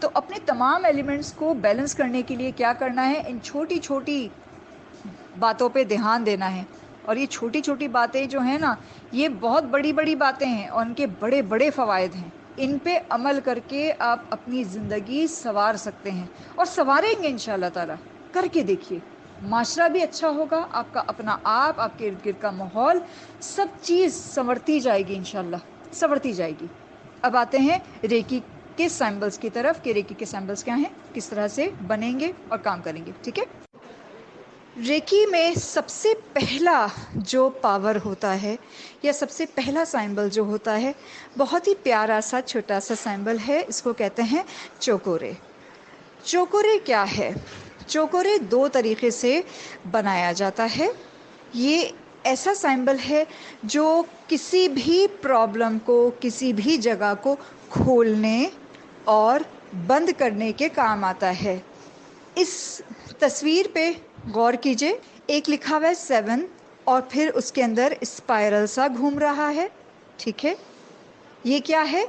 تو اپنے تمام ایلیمنٹس کو بیلنس کرنے کے لیے کیا کرنا ہے؟ ان چھوٹی چھوٹی باتوں پہ دھیان دینا ہے. اور یہ چھوٹی چھوٹی باتیں جو ہیں نا، یہ بہت بڑی بڑی باتیں ہیں اور ان کے بڑے بڑے فوائد ہیں. ان پہ عمل کر کے آپ اپنی زندگی سنوار سکتے ہیں اور سنواریں گے انشاءاللہ تعالی. کر کے دیکھیے، معاشرہ بھی اچھا ہوگا، آپ کا اپنا آپ کے ارد گرد کا ماحول، سب چیز سنورتی جائے گی انشاءاللہ، سنورتی جائے گی. اب آتے ہیں ریکی کے سمبلز کی طرف کہ ریکی کے سمبلز کیا ہیں، کس طرح سے بنیں گے اور کام کریں گے. ٹھیک ہے، ریکی میں سب سے پہلا جو پاور ہوتا ہے یا سب سے پہلا سائمبل جو ہوتا ہے، بہت ہی پیارا سا چھوٹا سا سائمبل ہے. اس کو کہتے ہیں چوکورے. چوکورے کیا ہے؟ چوکورے دو طریقے سے بنایا جاتا ہے. یہ ایسا سائمبل ہے جو کسی بھی پرابلم کو، کسی بھی جگہ کو کھولنے اور بند کرنے کے کام آتا ہے. اس تصویر پہ غور کیجئے. ایک لکھا ہوا ہے 7 اور پھر اس کے اندر اسپائرل سا گھوم رہا ہے. ٹھیک ہے، یہ کیا ہے؟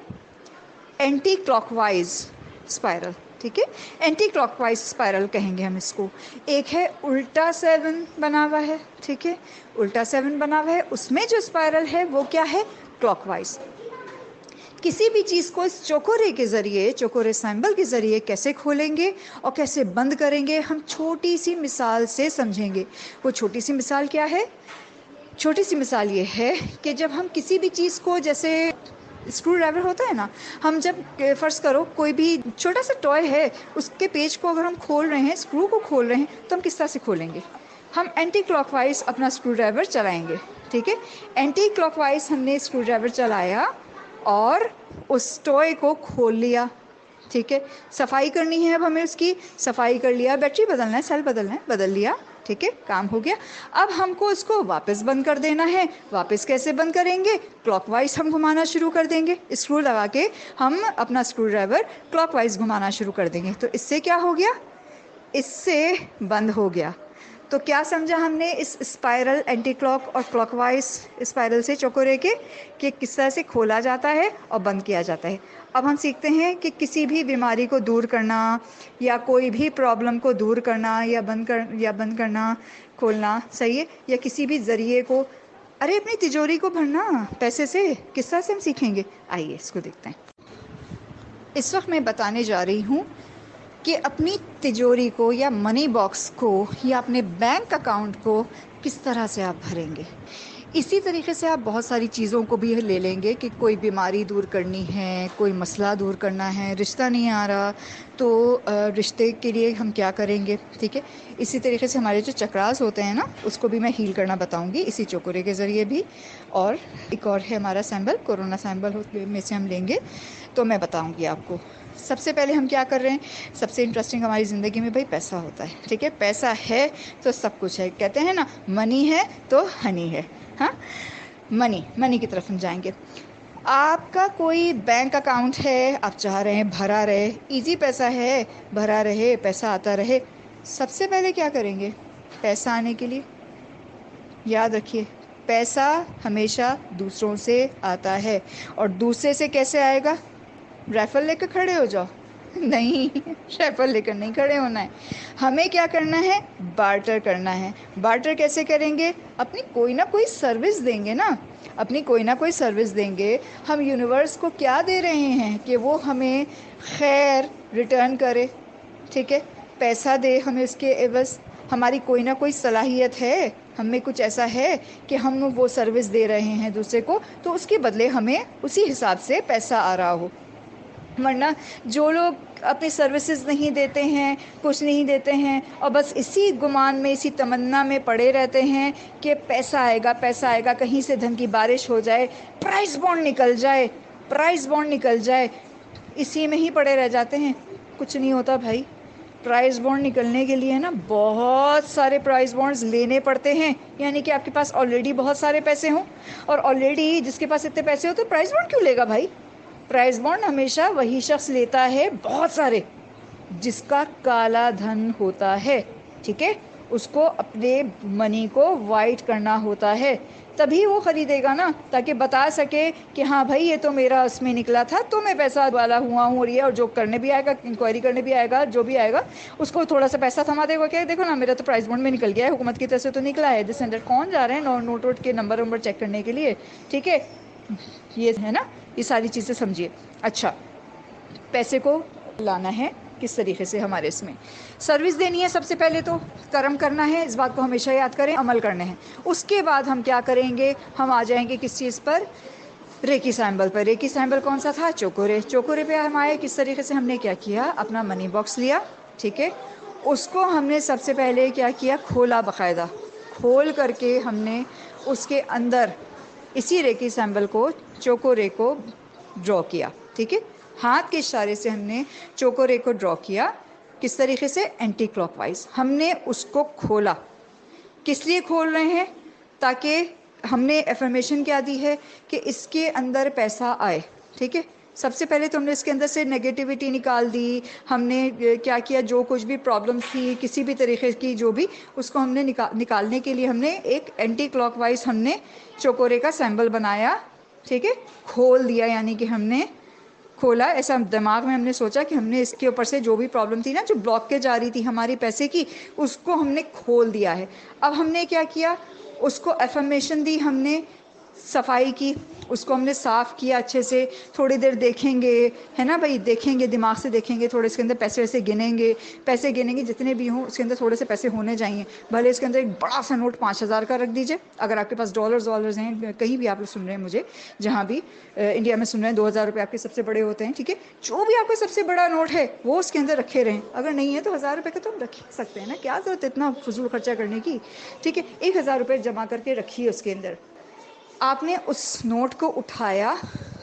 Anticlockwise spiral. ٹھیک ہے، اینٹی کلاک وائز اسپائرل کہیں گے ہم اس کو. ایک ہے الٹا 7 بنا ہوا ہے. ٹھیک ہے، الٹا 7 بنا ہوا ہے، اس میں جو اسپائرل ہے وہ کیا ہے؟ Clock wise. کسی بھی چیز کو اس چوکورے کے ذریعے، چوکورے سائمبل کے ذریعے کیسے کھولیں گے اور کیسے بند کریں گے، ہم چھوٹی سی مثال سے سمجھیں گے. وہ چھوٹی سی مثال کیا ہے؟ چھوٹی سی مثال یہ ہے کہ جب ہم کسی بھی چیز کو، جیسے اسکرو ڈرائیور ہوتا ہے نا، ہم جب فرض کرو کوئی بھی چھوٹا سا ٹوائے ہے، اس کے پیج کو اگر ہم کھول رہے ہیں، اسکرو کو کھول رہے ہیں، تو ہم کس طرح سے کھولیں گے؟ ہم اینٹی کلاک وائز اپنا اسکرو ڈرائیور چلائیں گے. ٹھیک ہے، اینٹی کلاک وائز ہم نے اسکرو ڈرائیور چلایا اور اس ٹوائے کو کھول لیا. ٹھیک ہے، صفائی کرنی ہے اب ہمیں، اس کی صفائی کر لیا، بیٹری بدلنا ہے، سیل بدلنا ہے، بدل لیا. ٹھیک ہے، کام ہو گیا. اب ہم کو اس کو واپس بند کر دینا ہے. واپس کیسے بند کریں گے؟ کلاک وائز ہم گھمانا شروع کر دیں گے. اسکرو لگا کے ہم اپنا اسکرو ڈرائیور کلاک وائز گھمانا شروع کر دیں گے. تو اس سے کیا ہو گیا؟ اس سے بند ہو گیا. تو کیا سمجھا ہم نے اس اسپائرل، اینٹی کلاک اور کلاک وائز اسپائرل سے چوکورے کے، کہ کس طرح سے کھولا جاتا ہے اور بند کیا جاتا ہے. اب ہم سیکھتے ہیں کہ کسی بھی بیماری کو دور کرنا یا کوئی بھی پرابلم کو دور کرنا یا بند کرنا، کھولنا، صحیح ہے، یا کسی بھی ذریعے کو، ارے اپنی تجوری کو بھرنا پیسے سے، کس طرح سے ہم سیکھیں گے؟ آئیے اس کو دیکھتے ہیں. اس وقت میں بتانے جا رہی ہوں کہ اپنی تجوری کو یا منی باکس کو یا اپنے بینک اکاؤنٹ کو کس طرح سے آپ بھریں گے. اسی طریقے سے آپ بہت ساری چیزوں کو بھی لے لیں گے کہ کوئی بیماری دور کرنی ہے، کوئی مسئلہ دور کرنا ہے، رشتہ نہیں آ رہا تو رشتے کے لیے ہم کیا کریں گے. ٹھیک ہے، اسی طریقے سے ہمارے جو چکراس ہوتے ہیں نا، اس کو بھی میں ہیل کرنا بتاؤں گی اسی چوکورے کے ذریعے بھی. اور ایک اور ہے ہمارا سیمبل، کورونا سیمبل میں سے ہم لیں گے تو میں بتاؤں گی آپ کو. سب سے پہلے ہم کیا کر رہے ہیں؟ سب سے انٹرسٹنگ ہماری زندگی میں بھائی پیسہ ہوتا ہے. ٹھیک ہے، پیسہ ہے تو سب کچھ ہے. کہتے ہیں نا، منی ہے تو ہنی ہے. ہاں، منی کی طرف ہم جائیں گے. آپ کا کوئی بینک اکاؤنٹ ہے، آپ چاہ رہے ہیں بھرا رہے، ایزی پیسہ ہے، بھرا رہے، پیسہ آتا رہے. سب سے پہلے کیا کریں گے؟ پیسہ آنے کے لیے یاد رکھیے، پیسہ ہمیشہ دوسروں سے آتا ہے. اور دوسرے سے کیسے آئے گا؟ ریفل لے کے کھڑے ہو جاؤ؟ نہیں، ریفل لے کر نہیں کھڑے ہونا ہے. ہمیں کیا کرنا ہے؟ بارٹر کرنا ہے. بارٹر کیسے کریں گے؟ اپنی کوئی نہ کوئی سروس دیں گے نا، اپنی کوئی نہ کوئی سروس دیں گے. ہم یونیورس کو کیا دے رہے ہیں کہ وہ ہمیں خیر ریٹرن کرے. ٹھیک ہے، پیسہ دے ہمیں اس کے عوض. ہماری کوئی نہ کوئی صلاحیت ہے، ہم میں کچھ ایسا ہے کہ ہم وہ سروس دے رہے ہیں دوسرے کو، تو اس کے بدلے ہمیں اسی حساب سے پیسہ آ رہا ہو. ورنہ جو لوگ اپنی سروسز نہیں دیتے ہیں، کچھ نہیں دیتے ہیں، اور بس اسی گمان میں، اسی تمنا میں پڑے رہتے ہیں کہ پیسہ آئے گا، پیسہ آئے گا، کہیں سے دھن کی بارش ہو جائے، پرائز بانڈ نکل جائے، پرائز بانڈ نکل جائے، اسی میں ہی پڑے رہ جاتے ہیں. کچھ نہیں ہوتا بھائی. پرائز بانڈ نکلنے کے لیے نا بہت سارے پرائز بانڈز لینے پڑتے ہیں. یعنی کہ آپ کے پاس آلریڈی بہت سارے پیسے ہوں، اور آلریڈی جس کے پاس اتنے پیسے ہو تو پرائز بانڈ کیوں لے گا بھائی؟ پرائز بانڈ ہمیشہ وہی شخص لیتا ہے بہت سارے جس کا کالا دھن ہوتا ہے. ٹھیک ہے، اس کو اپنے منی کو وائٹ کرنا ہوتا ہے، تبھی وہ خریدے گا نا، تاکہ بتا سکے کہ ہاں بھائی یہ تو میرا اس میں نکلا تھا تو میں پیسہ والا ہوا ہوں، اور یہ، اور جو کرنے بھی آئے گا، انکوائری کرنے بھی آئے گا، جو بھی آئے گا اس کو تھوڑا سا پیسہ تھما دے گا کہ دیکھو نا میرا تو پرائز بانڈ میں نکل گیا ہے، حکومت کی طرف سے تو نکلا ہے، جس اندر کون جا رہے ہیں نوٹ ووٹ کے نمبر چیک کرنے کے لیے، ٹھیک ہے، یہ ہے نا، یہ ساری چیزیں سمجھیے۔ اچھا، پیسے کو لانا ہے کس طریقے سے، ہمارے اس میں سروس دینی ہے، سب سے پہلے تو کرم کرنا ہے، اس بات کو ہمیشہ یاد کریں، عمل کرنے ہیں۔ اس کے بعد ہم کیا کریں گے، ہم آ جائیں گے کس چیز پر، ریکی سیمبل پر۔ ریکی سیمبل کون سا تھا، چوکورے۔ چوکورے پہ ہم آئے، کس طریقے سے ہم نے کیا کیا، اپنا منی باکس لیا، ٹھیک ہے، اس کو ہم نے سب سے پہلے کیا کیا، کھولا، باقاعدہ کھول کر کے ہم نے اس کے اندر اسی ریکی سیمبل کو، چوکورے کو ڈرا کیا، ٹھیک ہے، ہاتھ کے اشارے سے ہم نے چوکورے کو ڈرا کیا، کس طریقے سے، اینٹی کلاک وائز۔ ہم نے اس کو کھولا، کس لیے کھول رہے ہیں، تاکہ ہم نے افرمیشن کیا دی ہے کہ اس کے اندر پیسہ آئے، ٹھیک ہے۔ سب سے پہلے تو ہم نے اس کے اندر سے نیگیٹیوٹی نکال دی، ہم نے کیا کیا، جو کچھ بھی پرابلم تھی کسی بھی طریقے کی، جو بھی، اس کو ہم نے نکالنے کے لیے ہم نے ایک اینٹی کلاک وائز ہم نے چوکورے کا سیمبل بنایا، ٹھیک ہے، کھول دیا، یعنی کہ ہم نے کھولا، ایسا دماغ میں ہم نے سوچا کہ ہم نے اس کے اوپر سے جو بھی پرابلم تھی نا، جو بلاک کے جا رہی تھی ہماری پیسے کی، اس کو ہم نے کھول دیا ہے۔ اب ہم نے کیا کیا، اس کو افرمیشن دی، ہم نے صفائی کی، اس کو ہم نے صاف کیا اچھے سے، تھوڑی دیر دیکھیں گے، ہے نا بھائی، دیکھیں گے، دماغ سے دیکھیں گے، تھوڑے اس کے اندر پیسے ویسے گنیں گے، پیسے گنیں گے جتنے بھی ہوں، اس کے اندر تھوڑے سے پیسے ہونے چاہیے، بھلے اس کے اندر ایک بڑا سا نوٹ 5,000 کا رکھ دیجئے، اگر آپ کے پاس ڈالرز ہیں، کہیں بھی آپ لوگ سن رہے ہیں مجھے، جہاں بھی انڈیا میں سن رہے ہیں، 2,000 روپے آپ کے سب سے بڑے ہوتے ہیں، ٹھیک ہے، جو بھی آپ کا سب سے بڑا نوٹ ہے وہ اس کے اندر رکھے رہیں، اگر نہیں ہے تو 1,000 روپے کا تو ہم رکھ سکتے ہیں نا، کیا ضرورت ہے اتنا فضول خرچہ کرنے کی، ٹھیک ہے، 1,000 روپے جمع کر کے رکھیے اس کے اندر۔ آپ نے اس نوٹ کو اٹھایا،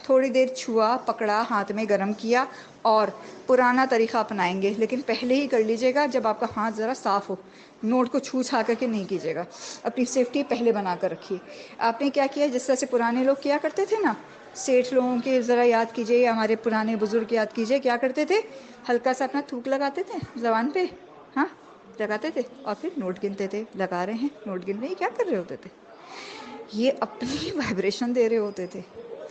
تھوڑی دیر چھوا، پکڑا، ہاتھ میں گرم کیا، اور پرانا طریقہ اپنائیں گے، لیکن پہلے ہی کر لیجئے گا جب آپ کا ہاتھ ذرا صاف ہو، نوٹ کو چھو چھا کر کے نہیں کیجیے گا، اپنی سیفٹی پہلے بنا کر رکھیے۔ آپ نے کیا کیا، جس طرح سے پرانے لوگ کیا کرتے تھے نا، سیٹھ لوگوں کے ذرا یاد کیجئے، یا ہمارے پرانے بزرگ یاد کیجئے، کیا کرتے تھے، ہلکا سا اپنا تھوک لگاتے تھے زبان پہ، ہاں لگاتے تھے، اور پھر نوٹ گنتے تھے، لگا رہے ہیں نوٹ گن رہے ہیں، کیا کر رہے ہوتے تھے، یہ اپنی وائبریشن دے رہے ہوتے تھے،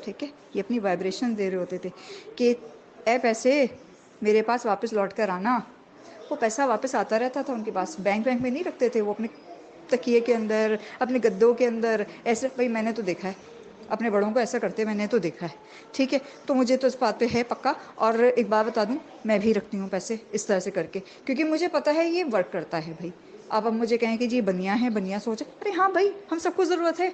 ٹھیک ہے، یہ اپنی وائبریشن دے رہے ہوتے تھے کہ اے پیسے میرے پاس واپس لوٹ کر آنا۔ وہ پیسہ واپس آتا رہتا تھا ان کے پاس، بینک میں نہیں رکھتے تھے، وہ اپنے تکیے کے اندر، اپنے گدوں کے اندر، ایسے، بھائی میں نے تو دیکھا ہے اپنے بڑوں کو ایسا کرتے، میں نے تو دیکھا ہے، ٹھیک ہے، تو مجھے تو اس بات پہ ہے پکا، اور ایک بات بتا دوں، میں بھی رکھتی ہوں پیسے اس طرح سے کر کے، کیونکہ مجھے پتا ہے یہ ورک کرتا ہے بھائی۔ اب مجھے کہیں کہ جی بنیا ہے، بنیا سوچے، ارے ہاں بھائی، ہم سب کو ضرورت ہے،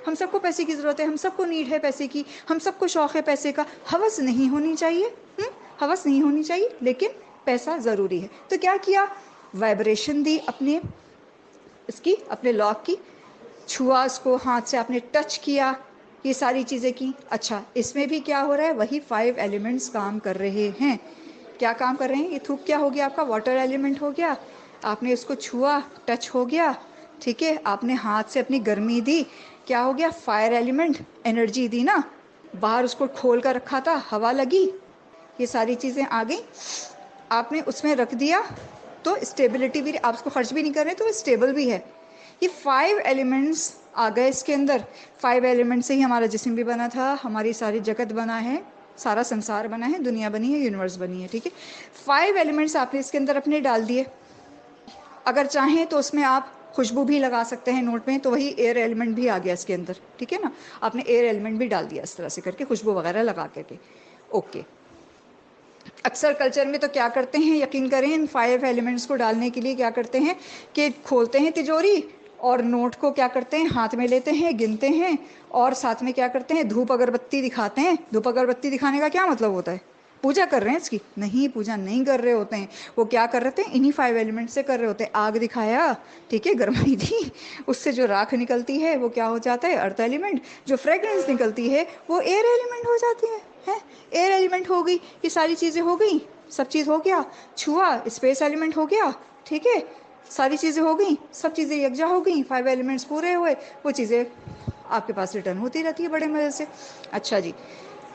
ہم سب کو پیسے کی ضرورت ہے، ہم سب کو نیڈ ہے پیسے کی، ہم سب کو شوق ہے پیسے کا، ہوس نہیں ہونی چاہیے، ہوس نہیں ہونی چاہیے، لیکن پیسہ ضروری ہے۔ تو کیا کیا، وائبریشن دی اپنے اس کی، اپنے لاک کی، چھوا اس کو، ہاتھ سے آپ نے ٹچ کیا، یہ ساری چیزیں کی۔ اچھا، اس میں بھی کیا ہو رہا ہے، وہی 5 ایلیمنٹس کام کر رہے ہیں۔ کیا کام کر رہے ہیں، یہ تھوک کیا ہو گیا آپ کا، واٹر ایلیمنٹ ہو گیا، آپ نے اس کو چھوا، ٹچ ہو گیا، ٹھیک ہے، آپ نے ہاتھ سے اپنی گرمی دی، کیا ہو گیا، فائر ایلیمنٹ، انرجی دی نا، باہر اس کو کھول کر رکھا تھا، ہوا لگی، یہ ساری چیزیں آ گئیں، آپ نے اس میں رکھ دیا، تو اسٹیبلٹی بھی، آپ اس کو خرچ بھی نہیں کر رہے تو اسٹیبل بھی ہے۔ یہ 5 ایلیمنٹس آ گئے اس کے اندر، 5 ایلیمنٹ سے ہی ہمارا جسم بھی بنا تھا، ہماری ساری جگت بنا ہے، سارا سنسار بنا ہے، دنیا بنی ہے، یونیورس بنی ہے، ٹھیک ہے۔ 5 ایلیمنٹس آپ نے اس کے اندر اپنے ڈال دیے، اگر چاہیں تو اس میں آپ خوشبو بھی لگا سکتے ہیں نوٹ میں، تو وہی ایئر ایلیمنٹ بھی آ گیا اس کے اندر، ٹھیک ہے نا، آپ نے ایئر ایلیمنٹ بھی ڈال دیا اس طرح سے کر کے، خوشبو وغیرہ لگا کر کے، اوکے۔ اکثر کلچر میں تو کیا کرتے ہیں، یقین کریں، ان 5 ایلیمنٹس کو ڈالنے کے لیے کیا کرتے ہیں کہ کھولتے ہیں تجوری، اور نوٹ کو کیا کرتے ہیں، ہاتھ میں لیتے ہیں، گنتے ہیں، اور ساتھ میں کیا کرتے ہیں، دھوپ اگربتی دکھاتے ہیں۔ دھوپ اگربتی دکھانے کا کیا مطلب ہوتا ہے، پوجا کر رہے ہیں اس کی، نہیں، پوجا نہیں کر رہے ہوتے ہیں، وہ کیا کر رہے تھے، انہی 5 ایلیمنٹ سے کر رہے ہوتے ہیں۔ آگ دکھایا، ٹھیک ہے، گرمائی دی، اس سے جو راکھ نکلتی ہے وہ کیا ہو جاتا ہے، ارتھ ایلیمنٹ، جو فریگرنس نکلتی ہے وہ ایئر ایلیمنٹ ہو جاتی ہے، ایئر ایلیمنٹ ہو گئی، یہ ساری چیزیں ہو گئی، سب چیز ہو گیا، چھوا، اسپیس ایلیمنٹ ہو گیا، ٹھیک ہے، ساری چیزیں ہو گئیں، سب چیزیں یکجا ہو گئیں، 5 ایلیمنٹس پورے ہوئے، وہ چیزیں آپ کے پاس ریٹرن ہوتی رہتی ہے بڑے مزے سے۔ اچھا جی،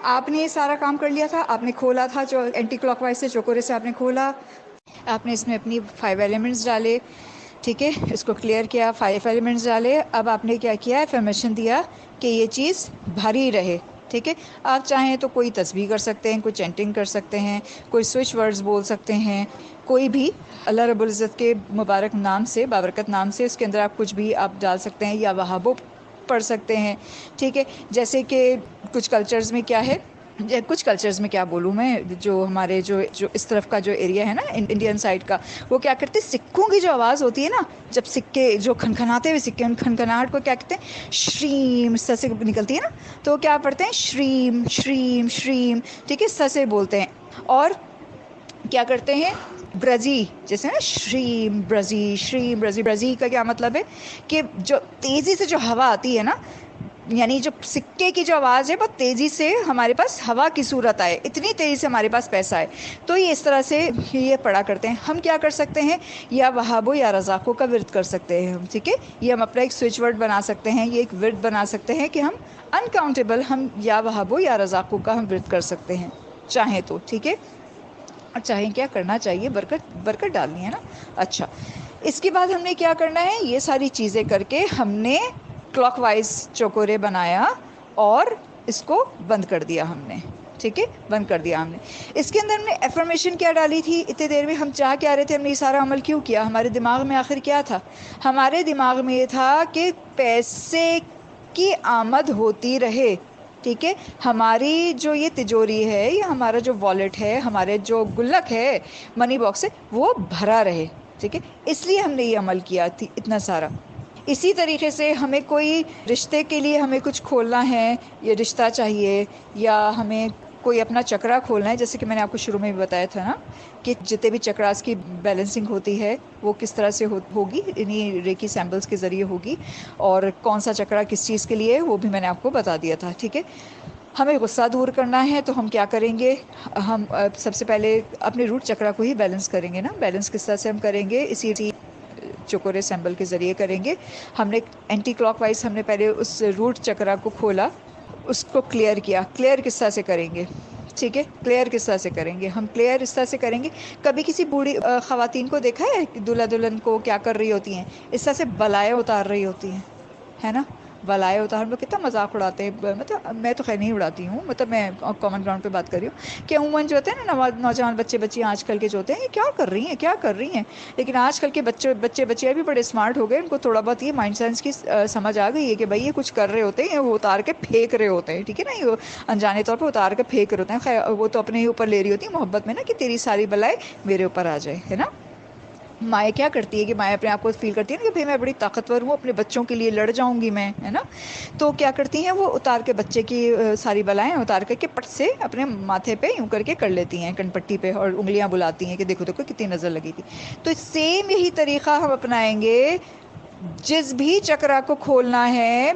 آپ نے یہ سارا کام کر لیا تھا، آپ نے کھولا تھا، اینٹی کلاک وائز سے چوکورے سے آپ نے کھولا، آپ نے اس میں اپنی 5 ایلیمنٹس ڈالے، ٹھیک ہے، اس کو کلیئر کیا، 5 ایلیمنٹس ڈالے. اب آپ نے کیا کیا، افرمیشن دیا کہ یہ چیز بھری رہے. ٹھیک ہے، آپ چاہیں تو کوئی تسبیح کر سکتے ہیں، کوئی چینٹنگ کر سکتے ہیں، کوئی سوئچ ورڈز بول سکتے ہیں، کوئی بھی اللہ رب العزت کے مبارک نام سے، بابرکت نام سے اس کے اندر آپ کچھ بھی آپ ڈال سکتے ہیں، یا وہابو پڑھ سکتے ہیں. ٹھیک ہے، جیسے کہ کچھ کلچرز میں کیا ہے، کچھ کلچرز میں کیا بولوں میں، جو ہمارے جو اس طرف کا جو ایریا ہے نا انڈین سائڈ کا، وہ کیا کرتے ہیں، سکوں کی جو آواز ہوتی ہے نا، جب سکے جو کھنکھناتے ہوئے سکے، ان کھنکھناہٹ کو کیا کہتے ہیں، شریم، س سے نکلتی ہے نا، تو کیا پڑھتے ہیں، شریم شریم شریم. ٹھیک ہے، س سے بولتے ہیں. اور کیا کرتے ہیں، برزی، جیسے نا شریم برزی، شریم برزی. برزی کا کیا مطلب ہے کہ جو تیزی سے جو ہوا آتی ہے نا، یعنی جو سکے کی جو آواز ہے بہت تیزی سے ہمارے پاس ہوا کی صورت آئے، اتنی تیزی سے ہمارے پاس پیسہ آئے، تو یہ اس طرح سے یہ پڑھا کرتے ہیں. ہم کیا کر سکتے ہیں، یا وہابو یا رزاقو کا ورد کر سکتے ہیں ہم. ٹھیک ہے، یہ ہم اپنا ایک سوئچ ورڈ بنا سکتے ہیں، یہ ایک ورد بنا سکتے ہیں کہ ہم انکاؤنٹیبل، ہم یا وہابو یا رزاقو کا ہم ورد کر سکتے ہیں چاہیں تو. ٹھیک ہے، اور چاہیں کیا کرنا چاہیے، برکت ڈالنی ہے نا. اچھا، اس کے بعد ہم نے کیا کرنا ہے، یہ ساری چیزیں کر کے ہم نے کلاک وائز چوکورے بنایا اور اس کو بند کر دیا ہم نے. ٹھیک ہے، بند کر دیا ہم نے. اس کے اندر ہم نے افرمیشن کیا ڈالی تھی اتنے دیر میں، ہم چاہ کیا رہے تھے، ہم نے یہ سارا عمل کیوں کیا، ہمارے دماغ میں آخر کیا تھا، ہمارے دماغ میں یہ تھا کہ پیسے کی آمد ہوتی رہے. ٹھیک ہے، ہماری جو یہ تجوری ہے، یا ہمارا جو والیٹ ہے، ہمارے جو گلک ہے، منی باکس ہے، وہ بھرا رہے. ٹھیک ہے، اس لیے ہم نے یہ عمل کیا تھی اتنا سارا. اسی طریقے سے ہمیں کوئی رشتے کے لیے ہمیں کچھ کھولنا ہے، یہ رشتہ چاہیے، یا ہمیں کوئی اپنا چکرا کھولنا ہے، جیسے کہ میں نے آپ کو شروع میں بھی بتایا تھا نا کہ جتنے بھی چکراس کی بیلنسنگ ہوتی ہے وہ کس طرح سے ہوگی، انہی ریکی سیمبلز کے ذریعے ہوگی، اور کون سا چکرا کس چیز کے لیے، وہ بھی میں نے آپ کو بتا دیا تھا. ٹھیک ہے، ہمیں غصہ دور کرنا ہے تو ہم کیا کریں گے، ہم سب سے پہلے اپنے روٹ چکرا کو ہی بیلنس کریں گے نا. بیلنس کس طرح سے ہم کریں گے، اسی چوکورے سیمبل کے ذریعے کریں گے. ہم نے اینٹی کلاک وائز ہم نے پہلے اس روٹ چکرا کو کھولا، اس کو کلیئر کیا. کلیئر کس طرح سے کریں گے، ٹھیک ہے، کلیئر کس طرح سے کریں گے، ہم کلیئر اس طرح سے کریں گے. کبھی کسی بوڑھی خواتین کو دیکھا ہے کہ دلہا دلہن کو کیا کر رہی ہوتی ہیں، اس طرح سے بلائیں اتار رہی ہوتی ہیں، ہے نا، بلائیں اتار. ہم لوگ کتنا مذاق اڑاتے ہیں، مطلب میں تو خیر نہیں اڑاتی ہوں، مطلب میں کامن گراؤنڈ پہ بات کر رہی ہوں کہ عموماً جو ہوتے ہیں نا نوجوان بچیاں آج کل کے جو ہوتے ہیں، یہ کیا کر رہی ہیں کیا کر رہی ہیں. لیکن آج کل کے بچیاں بھی بڑے اسمارٹ ہو گئے، ان کو تھوڑا بہت یہ مائنڈ سائنس کی سمجھ آ گئی ہے کہ بھائی یہ کچھ کر رہے ہوتے ہیں، وہ اتار کے پھینک رہے ہوتے ہیں. ٹھیک ہے نا، یہ انجانے طور پہ اتار کے پھینک رہے ہوتے ہیں. خیر وہ تو اپنے ہی اوپر لے رہی ہوتی ہیں محبت میں نا، کہ تیری ساری بلائیں میرے اوپر آ جائے، ہے نا. مائیں کیا کرتی ہے کہ مائیں اپنے آپ کو فیل کرتی ہے نا کہ بھئی میں بڑی طاقتور ہوں، اپنے بچوں کے لیے لڑ جاؤں گی میں، ہے نا. تو کیا کرتی ہیں، وہ اتار کے بچے کی ساری بلائیں اتار کر کے پٹ سے اپنے ماتھے پہ یوں کر کے کر لیتی ہیں، کن پٹی پہ، اور انگلیاں بلاتی ہیں کہ دیکھو دیکھو کتنی نظر لگی تھی. تو سیم یہی طریقہ ہم اپنائیں گے. جس بھی چکرا کو کھولنا ہے،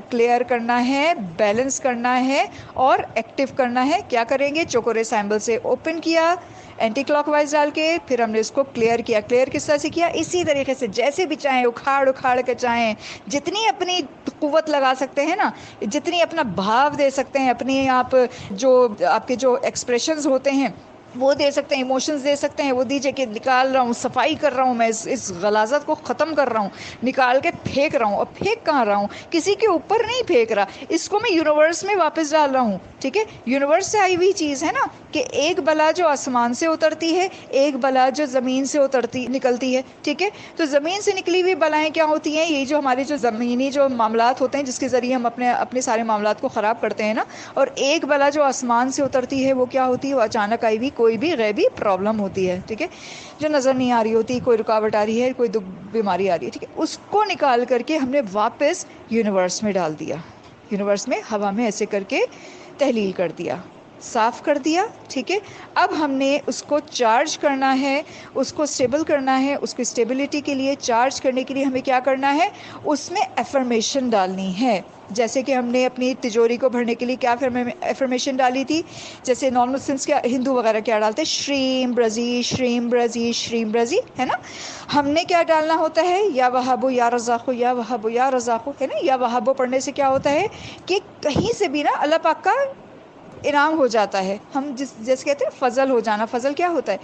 کلیئر کرنا ہے، بیلنس کرنا ہے اور ایکٹیو کرنا ہے، کیا کریں گے، چوکورے سیمبل سے اوپن کیا اینٹی کلاک وائز ڈال کے، پھر ہم نے اس کو کلیئر کیا. کلیئر کس طرح سے کیا، اسی طریقے سے جیسے بھی چاہیں اکھاڑ کے چاہیں، جتنی اپنی قوت لگا سکتے ہیں نا، جتنی اپنا بھاو دے سکتے ہیں، اپنی آپ جو آپ کے جو ایکسپریشنز ہوتے ہیں وہ دے سکتے ہیں، ایموشنز دے سکتے ہیں، وہ دیجئے کہ نکال رہا ہوں، صفائی کر رہا ہوں، میں اس غلاظت کو ختم کر رہا ہوں، نکال کے پھینک رہا ہوں. اور پھینک کہاں رہا ہوں، کسی کے اوپر نہیں پھینک رہا، اس کو میں یونیورس میں واپس ڈال رہا ہوں. ٹھیک ہے، یونیورس سے آئی ہوئی چیز ہے نا، کہ ایک بلا جو آسمان سے اترتی ہے، ایک بلا جو زمین سے نکلتی ہے. ٹھیک ہے، تو زمین سے نکلی ہوئی بلائیں کیا ہوتی ہیں، یہ جو ہمارے جو زمینی جو معاملات ہوتے ہیں جس کے ذریعے ہم اپنے سارے معاملات کو خراب کرتے ہیں نا. اور ایک بلا جو آسمان سے اترتی ہے وہ کیا ہوتی ہے، وہ اچانک آئی ہوئی کوئی بھی غیبی پرابلم ہوتی ہے. ٹھیک ہے، جو نظر نہیں آ رہی ہوتی، کوئی رکاوٹ آ رہی ہے، کوئی دکھ بیماری آ رہی ہے. ٹھیک ہے، اس کو نکال کر کے ہم نے واپس یونیورس میں ڈال دیا، یونیورس میں ہوا میں ایسے کر کے تحلیل کر دیا، صاف کر دیا. ٹھیک ہے، اب ہم نے اس کو چارج کرنا ہے، اس کو اسٹیبل کرنا ہے. اس کو اسٹیبلٹی کے لیے، چارج کرنے کے لیے ہمیں کیا کرنا ہے، اس میں افرمیشن ڈالنی ہے. جیسے کہ ہم نے اپنی تجوری کو بھرنے کے لیے کیا افرمیشن ڈالی تھی، جیسے نان مسلمس کیا، ہندو وغیرہ کیا ڈالتے ہیں، شریم برزی شریم برزی شریم برزی، ہے نا. ہم نے کیا ڈالنا ہوتا ہے، یا وہابو یا رزاقو یا وہابو یا رزاقو، ہے نا. یا وہابو پڑھنے سے کیا ہوتا ہے کہ کہیں سے بھی نا اللہ پاک کا انعام ہو جاتا ہے. ہم جیسے کہتے ہیں فضل ہو جانا. فضل کیا ہوتا ہے؟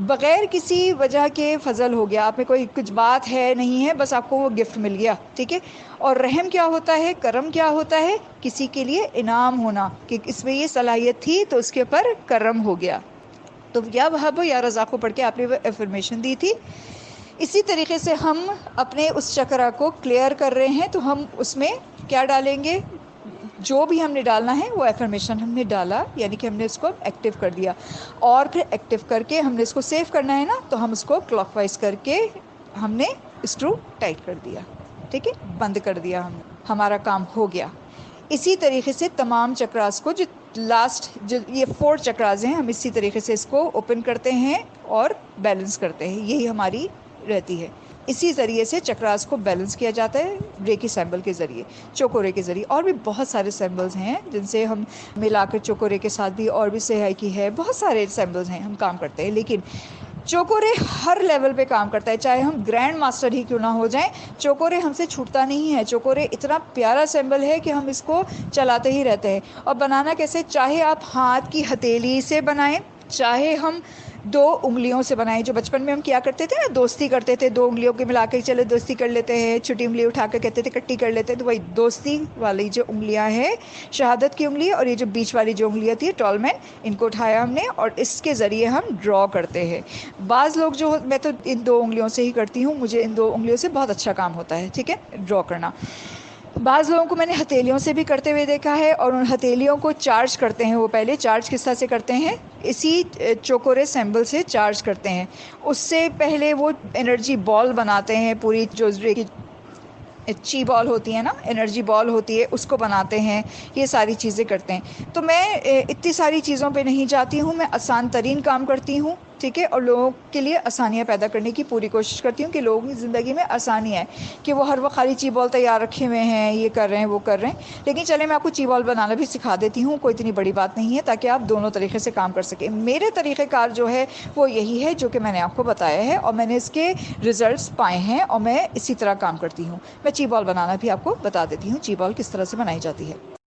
بغیر کسی وجہ کے فضل ہو گیا. آپ میں کوئی کچھ بات ہے نہیں ہے, بس آپ کو وہ گفٹ مل گیا, ٹھیک ہے. اور رحم کیا ہوتا ہے؟ کرم کیا ہوتا ہے؟ کسی کے لیے انعام ہونا, کہ اس میں یہ صلاحیت تھی تو اس کے اوپر کرم ہو گیا. تو یا وہاب یا رزاق کو پڑھ کے آپ نے وہ افرمیشن دی تھی. اسی طریقے سے ہم اپنے اس چکرا کو کلیئر کر رہے ہیں, تو ہم اس میں کیا ڈالیں گے؟ جو بھی ہم نے ڈالنا ہے وہ افرمیشن ہم نے ڈالا, یعنی کہ ہم نے اس کو ایکٹیو کر دیا. اور پھر ایکٹیو کر کے ہم نے اس کو سیو کرنا ہے نا, تو ہم اس کو کلاک وائز کر کے ہم نے اسکرو ٹائٹ کر دیا, ٹھیک ہے, بند کر دیا. ہمارا کام ہو گیا. اسی طریقے سے تمام چکراس کو, جو لاسٹ جو یہ 4 چکراز ہیں, ہم اسی طریقے سے اس کو اوپن کرتے ہیں اور بیلنس کرتے ہیں. یہی ہماری رہتی ہے. اسی ذریعے سے چکراس کو بیلنس کیا جاتا ہے, ریکی سیمبل کے ذریعے, چوکورے کے ذریعے. اور بھی بہت سارے سیمبلز ہیں جن سے ہم ملا کر چوکورے کے ساتھ بھی, اور بھی سہائکی ہے, بہت سارے سیمبلز ہیں ہم کام کرتے ہیں. لیکن چوکورے ہر لیول پہ کام کرتا ہے, چاہے ہم گرینڈ ماسٹر ہی کیوں نہ ہو جائیں, چوکورے ہم سے چھوٹتا نہیں ہے. چوکورے اتنا پیارا سیمبل ہے کہ ہم اس کو چلاتے ہی رہتے ہیں. اور بنانا کیسے؟ چاہے آپ ہاتھ کی ہتھیلی سے بنائیں, چاہے ہم 2 انگلیوں سے بنائیں. جو بچپن میں ہم کیا کرتے تھے نا, دوستی کرتے تھے 2 انگلیوں کے ملا کے, چلے دوستی کر لیتے ہیں, چھوٹی انگلی اٹھا کر کہتے تھے کٹی کر لیتے ہیں. تو وہی دوستی والی جو انگلیاں ہیں, شہادت کی انگلی, اور یہ جو بیچ والی جو انگلیاں تھی ٹال مین, ان کو اٹھایا ہم نے, اور اس کے ذریعے ہم ڈرا کرتے ہیں. بعض لوگ جو, میں تو ان 2 انگلیوں سے ہی کرتی ہوں, مجھے ان 2 انگلیوں سے بہت اچھا کام ہوتا ہے, ٹھیک ہے, ڈرا کرنا. بعض لوگوں کو میں نے ہتھیلیوں سے بھی کرتے ہوئے دیکھا ہے, اور ان ہتھیلیوں کو چارج کرتے ہیں. وہ پہلے چارج کس طرح سے کرتے ہیں؟ اسی چوکورے سیمبل سے چارج کرتے ہیں. اس سے پہلے وہ انرجی بال بناتے ہیں, پوری جو چی بال ہوتی ہے نا, انرجی بال ہوتی ہے, اس کو بناتے ہیں. یہ ساری چیزیں کرتے ہیں. تو میں اتنی ساری چیزوں پہ نہیں جاتی ہوں, میں آسان ترین کام کرتی ہوں, ٹھیک ہے, اور لوگوں کے لیے آسانیاں پیدا کرنے کی پوری کوشش کرتی ہوں, کہ لوگوں کی زندگی میں آسانی ہے, کہ وہ ہر وقت خالی چی بال تیار رکھے ہوئے ہیں, یہ کر رہے ہیں وہ کر رہے ہیں. لیکن چلے میں آپ کو چی بال بنانا بھی سکھا دیتی ہوں, کوئی اتنی بڑی بات نہیں ہے, تاکہ آپ دونوں طریقے سے کام کر سکیں. میرے طریقہ کار جو ہے وہ یہی ہے جو کہ میں نے آپ کو بتایا ہے, اور میں نے اس کے ریزلٹس پائے ہیں, اور میں اسی طرح کام کرتی ہوں. میں چی بال بنانا بھی آپ کو بتا دیتی ہوں, چی بال کس طرح سے بنائی جاتی ہے.